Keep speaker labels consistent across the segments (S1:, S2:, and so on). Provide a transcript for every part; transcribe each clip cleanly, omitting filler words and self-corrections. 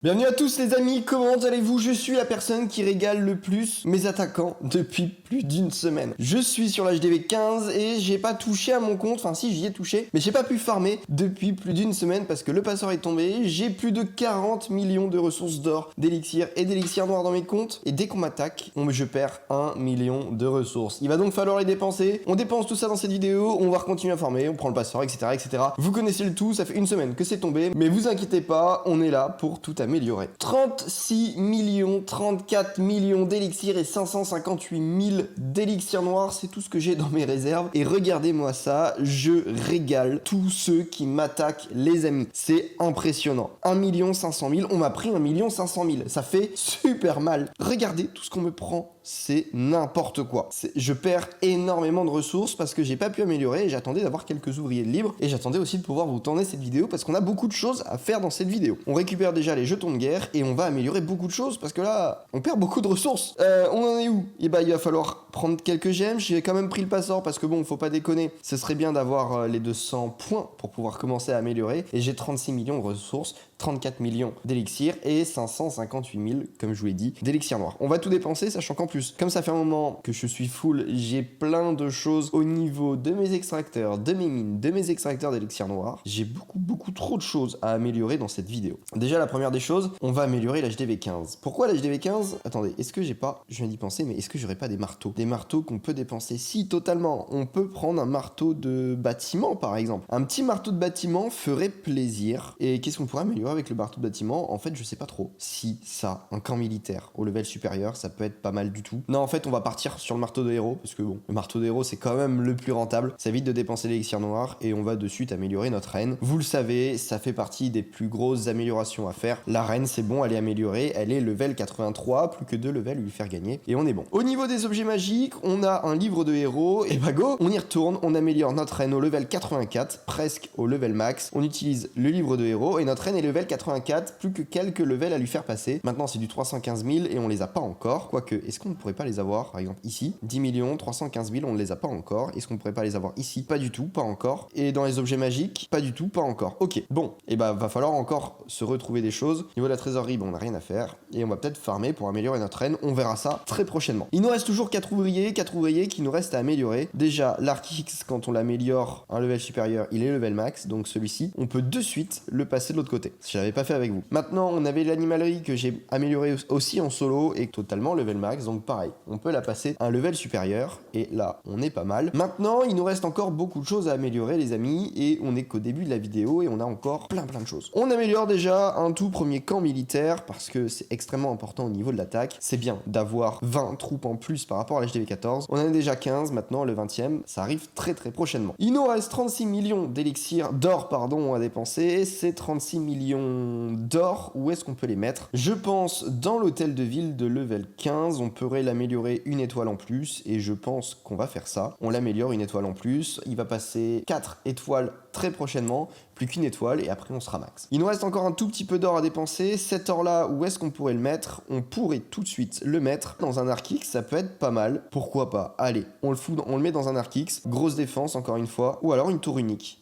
S1: Bienvenue à tous les amis, comment allez-vous? Je suis la personne qui régale le plus mes attaquants depuis plus d'une semaine. Je suis sur l'HDV 15 et j'ai pas touché à mon compte, enfin si j'y ai touché, mais j'ai pas pu farmer depuis plus d'une semaine parce que le passeur est tombé. J'ai plus de 40 millions de ressources d'or, d'élixir et d'élixir noir dans mes comptes. Et dès qu'on m'attaque, je perds 1 million de ressources. Il va donc falloir les dépenser. On dépense tout ça dans cette vidéo, on va continuer à farmer, on prend le passeur, etc. etc. Vous connaissez le tout, ça fait une semaine que c'est tombé, mais vous inquiétez pas, on est là pour tout améliorer. 36 millions, 34 millions d'élixirs et 558 000 d'élixirs noirs, c'est tout ce que j'ai dans mes réserves. Et regardez-moi ça, je régale tous ceux qui m'attaquent, les amis. C'est impressionnant. 1 500 000, on m'a pris 1 500 000. Ça fait super mal. Regardez tout ce qu'on me prend. C'est n'importe quoi. Je perds énormément de ressources parce que j'ai pas pu améliorer et j'attendais d'avoir quelques ouvriers libres et j'attendais aussi de pouvoir vous tourner cette vidéo parce qu'on a beaucoup de choses à faire dans cette vidéo. On récupère déjà les jetons de guerre et on va améliorer beaucoup de choses parce que là, on perd beaucoup de ressources. On en est où? Et bah, il va falloir prendre quelques gemmes. J'ai quand même pris le passeur parce que bon, faut pas déconner. Ce serait bien d'avoir les 200 points pour pouvoir commencer à améliorer. Et j'ai 36 millions de ressources, 34 millions d'élixirs et 558 000, comme je vous l'ai dit, d'élixirs noirs. On va tout dépenser, sachant qu'en plus, comme ça fait un moment que je suis full, j'ai plein de choses au niveau de mes extracteurs, de mes mines, de mes extracteurs d'élixirs noirs. J'ai beaucoup trop de choses à améliorer dans cette vidéo. Déjà, la première des choses, on va améliorer l'HDV 15. Pourquoi l'HDV 15? Attendez, est-ce que j'ai pas, je viens d'y penser, mais est-ce que j'aurais pas des marteaux? Des marteaux qu'on peut dépenser? Si, totalement. On peut prendre un marteau de bâtiment, par exemple. Un petit marteau de bâtiment ferait plaisir. Et qu'est-ce qu'on pourrait améliorer avec le marteau de bâtiment? En fait, je sais pas trop. Si, ça, un camp militaire au level supérieur, ça peut être pas mal du tout. Non, en fait, on va partir sur le marteau de héros, parce que bon, le marteau de héros, c'est quand même le plus rentable. Ça évite de dépenser l'élixir noir, et on va de suite améliorer notre reine. Vous le savez, ça fait partie des plus grosses améliorations à faire. La reine, c'est bon, elle est améliorée, elle est level 83, plus que 2 levels lui faire gagner, et on est bon. Au niveau des objets magiques, on a un livre de héros, et bah go, on y retourne, on améliore notre reine au level 84, presque au level max. On utilise le livre de héros, et notre reine est level 84, plus que quelques levels à lui faire passer. Maintenant, c'est du 315 000, et on les a pas encore, quoique, est-ce qu'on ne pourrait pas les avoir, par exemple ici, 10 millions, 315 000, on ne les a pas encore. Est-ce qu'on pourrait pas les avoir ici? Pas du tout, pas encore. Et dans les objets magiques, pas du tout, pas encore. Ok, bon, et bah va falloir encore se retrouver des choses. Au niveau de la trésorerie, bon, on n'a rien à faire. Et on va peut-être farmer pour améliorer notre reine. On verra ça très prochainement. Il nous reste toujours 4 ouvriers qui nous restent à améliorer. Déjà, l'arc X, quand on l'améliore un level supérieur, il est level max. Donc celui-ci, on peut de suite le passer de l'autre côté. Je l'avais pas fait avec vous. Maintenant, on avait l'animalerie que j'ai améliorée aussi en solo et totalement level max. Donc pareil, on peut la passer à un level supérieur. Et là, on est pas mal. Maintenant, il nous reste encore beaucoup de choses à améliorer, les amis. Et on est qu'au début de la vidéo et on a encore plein de choses. On améliore déjà un tout premier camp militaire parce que c'est extrêmement important au niveau de l'attaque. C'est bien d'avoir 20 troupes en plus par rapport à l'HDV 14. On en a déjà 15, maintenant le 20e, ça arrive très prochainement. Il nous reste 36 millions d'élixirs d'or, pardon, à dépenser. Ces 36 millions d'or, où est-ce qu'on peut les mettre? Je pense dans l'hôtel de ville de level 15, on pourrait l'améliorer une étoile en plus et je pense qu'on va faire ça. On l'améliore une étoile en plus, il va passer 4 étoiles très prochainement, plus qu'une étoile et après on sera max. Il nous reste encore un tout petit peu d'or à dépenser. Cet or là, où est-ce qu'on pourrait le mettre? On pourrait tout de suite le mettre dans un arc X, ça peut être pas mal. Pourquoi pas? Allez, on le met dans un arc X, grosse défense encore une fois, ou alors une tour unique.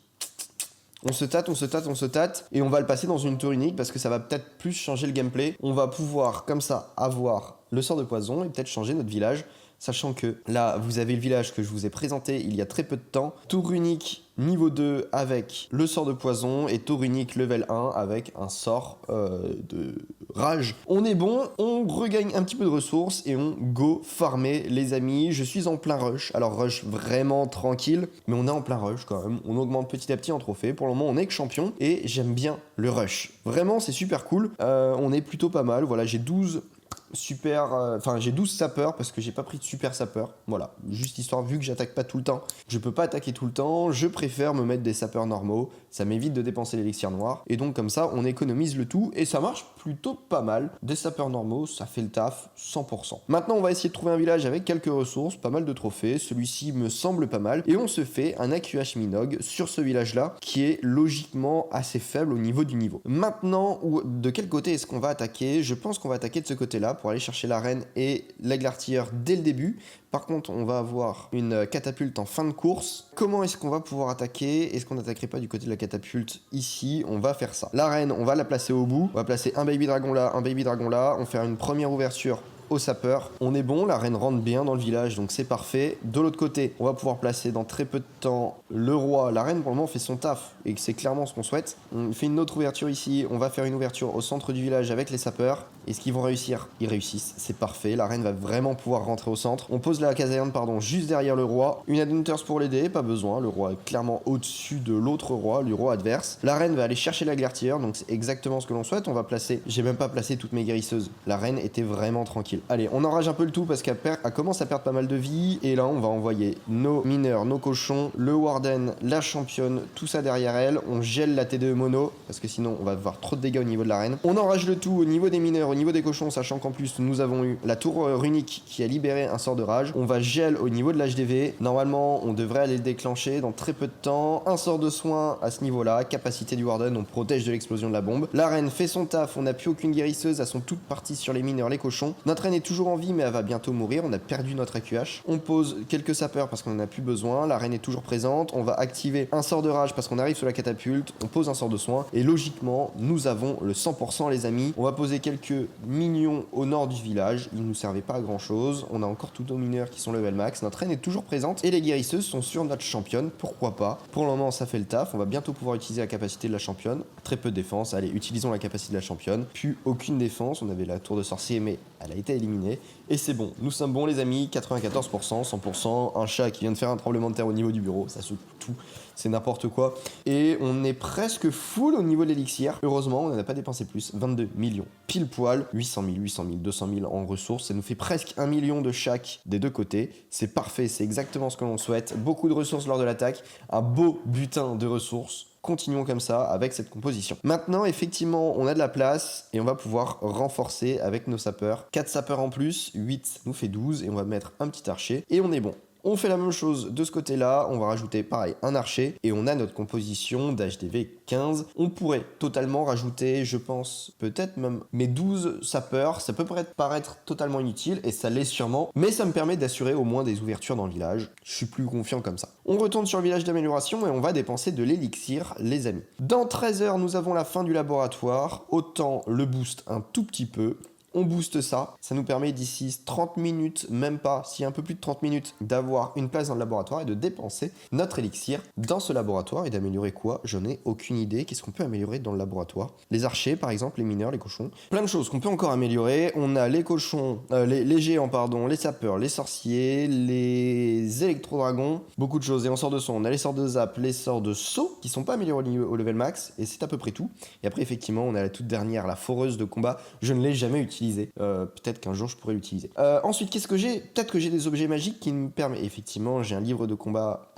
S1: On se tâte, et on va le passer dans une tour unique parce que ça va peut-être plus changer le gameplay. On va pouvoir comme ça avoir le sort de poison et peut-être changer notre village. Sachant que là, vous avez le village que je vous ai présenté il y a très peu de temps. Tour unique niveau 2 avec le sort de poison et tour unique level 1 avec un sort de rage. On est bon, on regagne un petit peu de ressources et on go farmer les amis. Je suis en plein rush. Alors rush vraiment tranquille, mais on est en plein rush quand même. On augmente petit à petit en trophée. Pour le moment, on est que champion et j'aime bien le rush. Vraiment, c'est super cool. On est plutôt pas mal. Voilà, j'ai 12... j'ai 12 sapeurs parce que j'ai pas pris de super sapeur. Voilà, juste histoire, vu que j'attaque pas tout le temps, je peux pas attaquer tout le temps, je préfère me mettre des sapeurs normaux, ça m'évite de dépenser l'élixir noir, et donc comme ça on économise le tout, et ça marche plutôt pas mal. Des sapeurs normaux, ça fait le taf 100%. Maintenant on va essayer de trouver un village avec quelques ressources, pas mal de trophées, celui-ci me semble pas mal, et on se fait un AQH Minogue sur ce village là, qui est logiquement assez faible au niveau du niveau. Maintenant, de quel côté est-ce qu'on va attaquer? Je pense qu'on va attaquer de ce côté là, pour aller chercher l'arène et l'aigle artilleur dès le début. Par contre, on va avoir une catapulte en fin de course. Comment est-ce qu'on va pouvoir attaquer? Est-ce qu'on n'attaquerait pas du côté de la catapulte ici? On va faire ça. L'arène, on va la placer au bout. On va placer un baby dragon là, un baby dragon là. On va faire une première ouverture au sapeur. On est bon, la reine rentre bien dans le village, donc c'est parfait. De l'autre côté, on va pouvoir placer dans très peu de temps le roi. La reine, pour le moment, fait son taf, et c'est clairement ce qu'on souhaite. On fait une autre ouverture ici, on va faire une ouverture au centre du village avec les sapeurs. Est-ce qu'ils vont réussir? Ils réussissent, c'est parfait. La reine va vraiment pouvoir rentrer au centre. On pose la caserne, juste derrière le roi. Une Adhunters pour l'aider, pas besoin. Le roi est clairement au-dessus de l'autre roi, du roi adverse. La reine va aller chercher la glacière, donc c'est exactement ce que l'on souhaite. On va placer, j'ai même pas placé toutes mes guérisseuses. La reine était vraiment tranquille. Allez, on enrage un peu le tout parce qu'elle commence à perdre pas mal de vie. Et là, on va envoyer nos mineurs, nos cochons, le warden, la championne, tout ça derrière elle. On gèle la T2 mono parce que sinon, on va avoir trop de dégâts au niveau de la reine. On enrage le tout au niveau des mineurs, au niveau des cochons, sachant qu'en plus, nous avons eu la tour runique qui a libéré un sort de rage. On va gel au niveau de l'HDV. Normalement, on devrait aller le déclencher dans très peu de temps. Un sort de soin à ce niveau-là. Capacité du warden, on protège de l'explosion de la bombe. La reine fait son taf. On n'a plus aucune guérisseuse. Elles sont toutes parties sur les mineurs, les cochons. Notre reine est toujours en vie, mais elle va bientôt mourir. On a perdu notre AQH. On pose quelques sapeurs parce qu'on en a plus besoin. La reine est toujours présente. On va activer un sort de rage parce qu'on arrive sur la catapulte. On pose un sort de soin. Et logiquement, nous avons le 100% les amis. On va poser quelques minions au nord du village. Ils nous servaient pas à grand chose. On a encore tous nos mineurs qui sont level max. Notre reine est toujours présente. Et les guérisseuses sont sur notre championne. Pourquoi pas? Pour le moment, ça fait le taf. On va bientôt pouvoir utiliser la capacité de la championne. Très peu de défense. Allez, utilisons la capacité de la championne. Plus aucune défense. On avait la tour de sorcier, mais elle a été éliminée. Et c'est bon. Nous sommes bons, les amis. 94%, 100%. Un chat qui vient de faire un tremblement de terre au niveau du bureau. Ça se tout. C'est n'importe quoi. Et on est presque full au niveau de l'élixir. Heureusement, on n'en a pas dépensé plus. 22 millions. Pile poil. 800 000, 200 000 en ressources. Ça nous fait presque 1 million de chaque des deux côtés. C'est parfait. C'est exactement ce que l'on souhaite. Beaucoup de ressources lors de l'attaque. Un beau butin de ressources. Continuons comme ça avec cette composition. Maintenant, effectivement, on a de la place et on va pouvoir renforcer avec nos sapeurs. 4 sapeurs en plus, 8 nous fait 12 et on va mettre un petit archer et on est bon. On fait la même chose de ce côté-là, on va rajouter pareil un archer et on a notre composition d'HDV 15. On pourrait totalement rajouter, je pense, peut-être même mes 12 sapeurs. Ça peut paraître totalement inutile et ça l'est sûrement, mais ça me permet d'assurer au moins des ouvertures dans le village. Je suis plus confiant comme ça. On retourne sur le village d'amélioration et on va dépenser de l'élixir, les amis. Dans 13 heures, nous avons la fin du laboratoire. Autant le boost un tout petit peu. On booste ça, ça nous permet d'ici 30 minutes, même pas, si un peu plus de 30 minutes, d'avoir une place dans le laboratoire et de dépenser notre élixir dans ce laboratoire et d'améliorer quoi? Je n'ai aucune idée. Qu'est-ce qu'on peut améliorer dans le laboratoire? Les archers, par exemple, les mineurs, les cochons. Plein de choses qu'on peut encore améliorer. On a les cochons, les géants, pardon, les sapeurs, les sorciers, les électro-dragons, beaucoup de choses. Et en sort de son, on a les sorts de zap, les sorts de saut, qui sont pas améliorés au level max, et c'est à peu près tout. Et après, effectivement, on a la toute dernière, la foreuse de combat. Je ne l'ai jamais utilisée. Peut-être qu'un jour je pourrais l'utiliser. Ensuite, qu'est-ce que j'ai? Peut-être que j'ai des objets magiques qui me permettent. Effectivement, j'ai un livre de combat,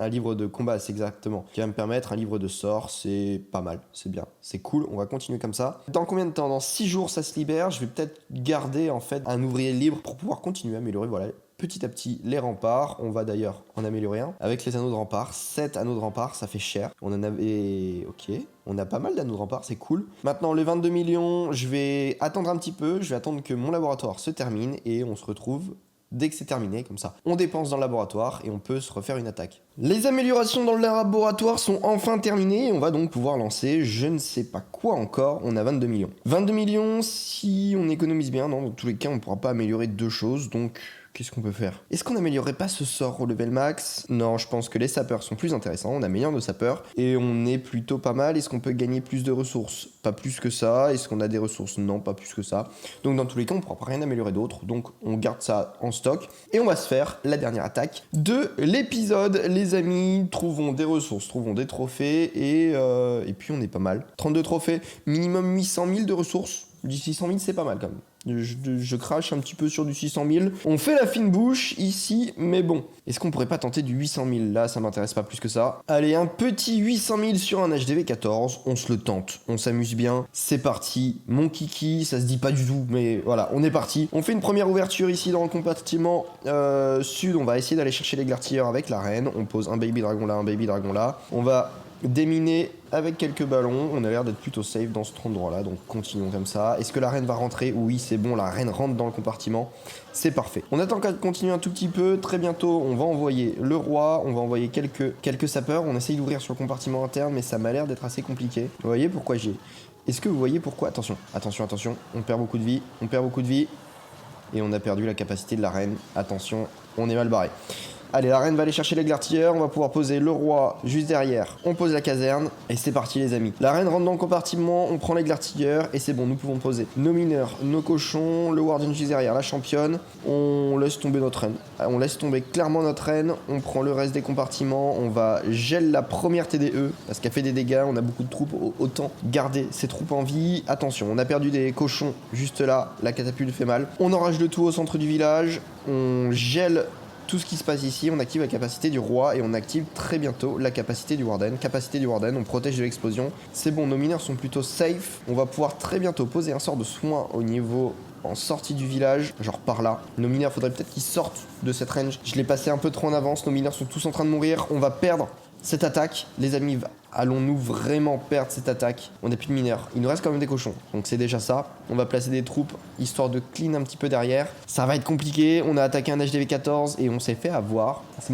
S1: c'est exactement, qui va me permettre un livre de sorts. C'est pas mal, c'est bien, c'est cool. On va continuer comme ça. Dans combien de temps? Dans 6 jours, ça se libère. Je vais peut-être garder en fait un ouvrier libre pour pouvoir continuer à améliorer. Voilà. Petit à petit, les remparts, on va d'ailleurs en améliorer un. Avec les anneaux de rempart, 7 anneaux de rempart, ça fait cher. On en avait... Ok, on a pas mal d'anneaux de rempart, c'est cool. Maintenant, les 22 millions, je vais attendre un petit peu. Je vais attendre que mon laboratoire se termine et on se retrouve dès que c'est terminé, comme ça. On dépense dans le laboratoire et on peut se refaire une attaque. Les améliorations dans le laboratoire sont enfin terminées et on va donc pouvoir lancer je ne sais pas quoi encore. On a 22 millions. 22 millions, si on économise bien, non, dans tous les cas, on ne pourra pas améliorer deux choses, donc... Qu'est-ce qu'on peut faire? Est-ce qu'on n'améliorerait pas ce sort au level max? Non, je pense que les sapeurs sont plus intéressants. On améliore nos sapeurs et on est plutôt pas mal. Est-ce qu'on peut gagner plus de ressources? Pas plus que ça. Est-ce qu'on a des ressources? Non, pas plus que ça. Donc dans tous les cas, on ne pourra pas rien améliorer d'autre. Donc on garde ça en stock et on va se faire la dernière attaque de l'épisode. Les amis, trouvons des ressources, trouvons des trophées et puis on est pas mal. 32 trophées, minimum 800 000 de ressources. Du 600 000, c'est pas mal quand même. Je crache un petit peu sur du 600 000. On fait la fine bouche ici, mais bon. Est-ce qu'on pourrait pas tenter du 800 000? Là, ça m'intéresse pas plus que ça. Allez, un petit 800 000 sur un HDV 14. On se le tente. On s'amuse bien. C'est parti. Mon kiki, ça se dit pas du tout, mais voilà, on est parti. On fait une première ouverture ici dans le compartiment sud. On va essayer d'aller chercher les glartilleurs avec la reine. On pose un baby dragon là, un baby dragon là. On va déminer avec quelques ballons. On a l'air d'être plutôt safe dans cet endroit-là, donc continuons comme ça. Est-ce que la reine va rentrer? Oui, c'est bon, la reine rentre dans le compartiment. C'est parfait. On attend qu'elle continue un tout petit peu. Très bientôt, on va envoyer le roi, on va envoyer quelques sapeurs. On essaye d'ouvrir sur le compartiment interne, mais ça m'a l'air d'être assez compliqué. Vous voyez pourquoi j'ai... Est-ce que vous voyez pourquoi? Attention, attention, attention. On perd beaucoup de vie, on perd beaucoup de vie. Et on a perdu la capacité de la reine. Attention, on est mal barré. Allez, la reine va aller chercher l'aigle artilleur, on va pouvoir poser le roi juste derrière, on pose la caserne, et c'est parti les amis. La reine rentre dans le compartiment, on prend l'aigle artilleur, et c'est bon, nous pouvons poser nos mineurs, nos cochons, le warden juste derrière, la championne, on laisse tomber notre reine. On laisse tomber clairement notre reine, on prend le reste des compartiments, on va gel la première TDE, parce qu'elle fait des dégâts, on a beaucoup de troupes, autant garder ces troupes en vie. Attention, on a perdu des cochons juste là, la catapulte fait mal. On enrage le tout au centre du village, on gèle tout ce qui se passe ici, on active la capacité du roi et on active très bientôt la capacité du warden. Capacité du warden, on protège de l'explosion. C'est bon, nos mineurs sont plutôt safe. On va pouvoir très bientôt poser un sort de soin au niveau en sortie du village, genre par là. Nos mineurs, faudrait peut-être qu'ils sortent de cette range. Je l'ai passé un peu trop en avance, nos mineurs sont tous en train de mourir. On va perdre cette attaque. Les amis, allons-nous vraiment perdre cette attaque? On n'a plus de mineurs. Il nous reste quand même des cochons. Donc c'est déjà ça. On va placer des troupes, histoire de clean un petit peu derrière. Ça va être compliqué. On a attaqué un HDV-14 et on s'est fait avoir. C'est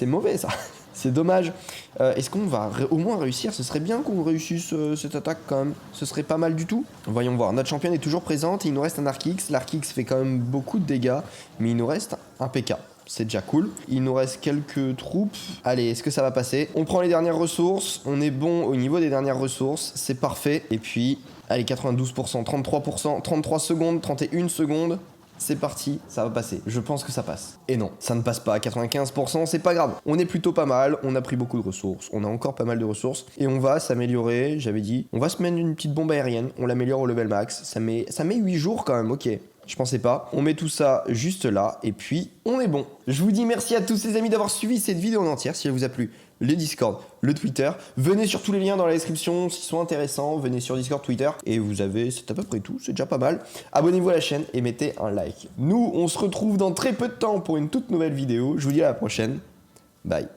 S1: mauvais ça. C'est dommage. Est-ce qu'on va au moins réussir? Ce serait bien qu'on réussisse cette attaque quand même. Ce serait pas mal du tout. Voyons voir. Notre championne est toujours présente. Il nous reste un Arc-X. L'Arc-X fait quand même beaucoup de dégâts. Mais il nous reste un PK. C'est déjà cool. Il nous reste quelques troupes. Allez, est-ce que ça va passer? On prend les dernières ressources. On est bon au niveau des dernières ressources. C'est parfait. Et puis, allez, 92%, 33%, 33 secondes, 31 secondes. C'est parti, ça va passer. Je pense que ça passe. Et non, ça ne passe pas à 95%, c'est pas grave. On est plutôt pas mal, on a pris beaucoup de ressources, on a encore pas mal de ressources. Et on va s'améliorer, j'avais dit. On va se mettre une petite bombe aérienne, on l'améliore au level max. Ça met 8 jours quand même, ok. Je pensais pas. On met tout ça juste là, et puis on est bon. Je vous dis merci à tous les amis d'avoir suivi cette vidéo en entière. Si elle vous a plu, le Discord, le Twitter. Venez sur tous les liens dans la description s'ils sont intéressants. Venez sur Discord, Twitter. Et vous avez, c'est à peu près tout, c'est déjà pas mal. Abonnez-vous à la chaîne et mettez un like. Nous, on se retrouve dans très peu de temps pour une toute nouvelle vidéo. Je vous dis à la prochaine. Bye.